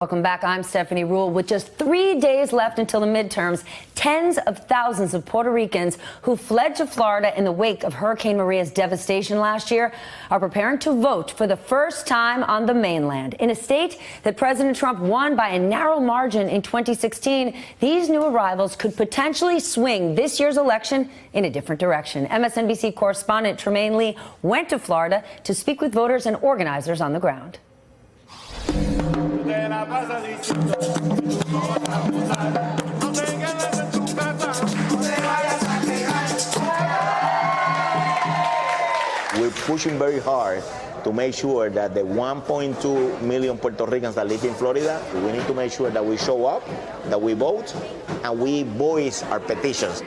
Welcome back. I'm Stephanie Ruhle. With just 3 days left until the midterms, tens of thousands of Puerto Ricans who fled to Florida in the wake of Hurricane Maria's devastation last year are preparing to vote for the first time on the mainland. In a state that President Trump won by a narrow margin in 2016, these new arrivals could potentially swing this year's election in a different direction. MSNBC correspondent Trymaine Lee went to Florida to speak with voters and organizers on the ground. We're pushing very hard to make sure that the 1.2 million Puerto Ricans that live in Florida, we need to make sure that we show up, that we vote, and we voice our petitions.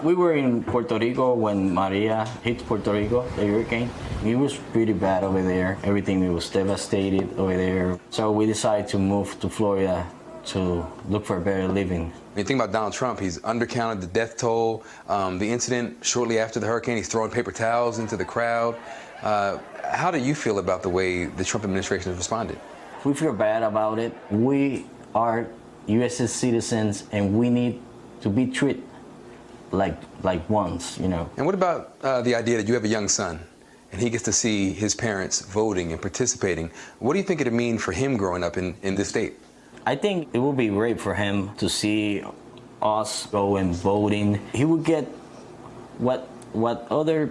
We were in Puerto Rico when Maria hit Puerto Rico, the hurricane. It was pretty bad over there. Everything was devastated over there. So we decided to move to Florida to look for a better living. When you think about Donald Trump, he's undercounted the death toll. The incident shortly after the hurricane, he's throwing paper towels into the crowd. How do you feel about the way the Trump administration has responded? We feel bad about it. We are U.S. citizens and we need to be treated like ones, you know. And what about the idea that you have a young son and he gets to see his parents voting and participating? What do you think it'd mean for him growing up in this state? I think it would be great for him to see us go and voting. He would get what other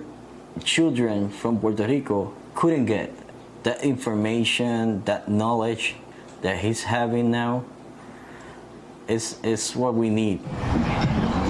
children from Puerto Rico couldn't get. That information, that knowledge that he's having now is what we need.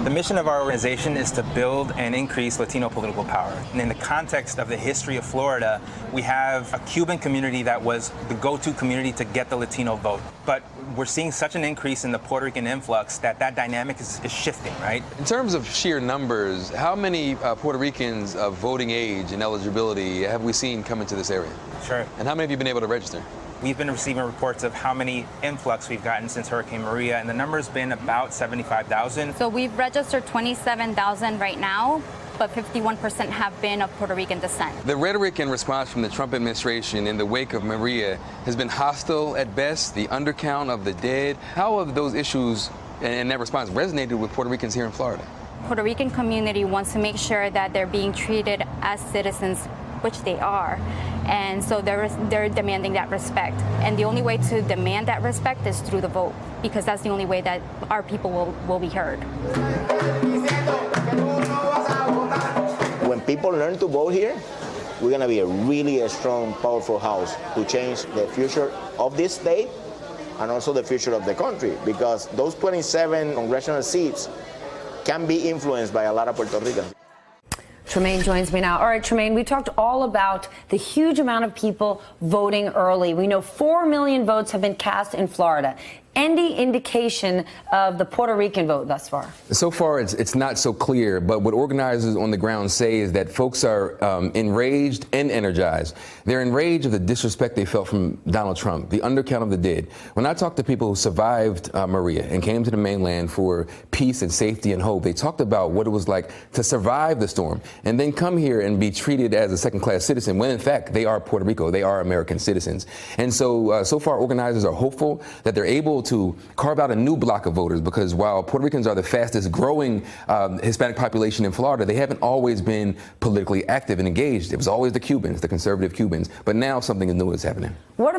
The mission of our organization is to build and increase Latino political power. And in the context of the history of Florida, we have a Cuban community that was the go-to community to get the Latino vote. But we're seeing such an increase in the Puerto Rican influx that dynamic is shifting, right? In terms of sheer numbers, how many Puerto Ricans of voting age and eligibility have we seen come into this area? Sure. And how many have you been able to register? We've been receiving reports of how many influx we've gotten since Hurricane Maria, and the number's been about 75,000. So we've registered 27,000 right now, but 51% have been of Puerto Rican descent. The rhetoric and response from the Trump administration in the wake of Maria has been hostile at best, the undercount of the dead. How have those issues and that response resonated with Puerto Ricans here in Florida? Puerto Rican community wants to make sure that they're being treated as citizens, which they are. And so they're demanding that respect. And the only way to demand that respect is through the vote, because that's the only way that our people will be heard. When people learn to vote here, we're going to be a really strong, powerful house to change the future of this state and also the future of the country, because those 27 congressional seats can be influenced by a lot of Puerto Ricans. Trymaine joins me now. All right, Trymaine, we talked all about the huge amount of people voting early. We know 4 million votes have been cast in Florida. Any indication of the Puerto Rican vote thus far? So far, it's not so clear, but what organizers on the ground say is that folks are enraged and energized. They're enraged of the disrespect they felt from Donald Trump, the undercount of the dead. When I talked to people who survived Maria and came to the mainland for peace and safety and hope, they talked about what it was like to survive the storm and then come here and be treated as a second-class citizen, when in fact they are Puerto Rico, they are American citizens. And so, so far organizers are hopeful that they're able to carve out a new block of voters, because while Puerto Ricans are the fastest growing Hispanic population in Florida, they haven't always been politically active and engaged. It was always the Cubans, the conservative Cubans, but now something new is happening. What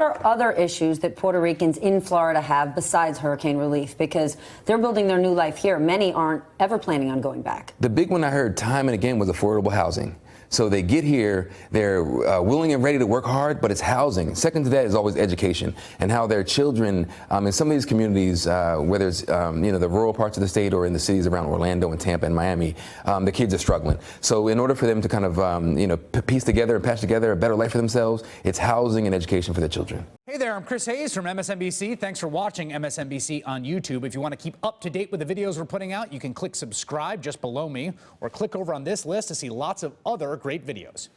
are other issues that Puerto Ricans in Florida have besides hurricane relief? Because they're building their new life here. Many aren't ever planning on going back. The big one I heard time and again was affordable housing. So they get here, they're willing and ready to work hard, but it's housing. Second to that is always education, and how their children in some of these communities, whether it's the rural parts of the state or in the cities around Orlando and Tampa and Miami, the kids are struggling. So in order for them to kind of piece together and patch together a better life for themselves, it's housing and education for their children. Hey there, I'm Chris Hayes from MSNBC. Thanks for watching MSNBC on YouTube. If you want to keep up to date with the videos we're putting out, you can click subscribe just below me, or click over on this list to see lots of other great videos.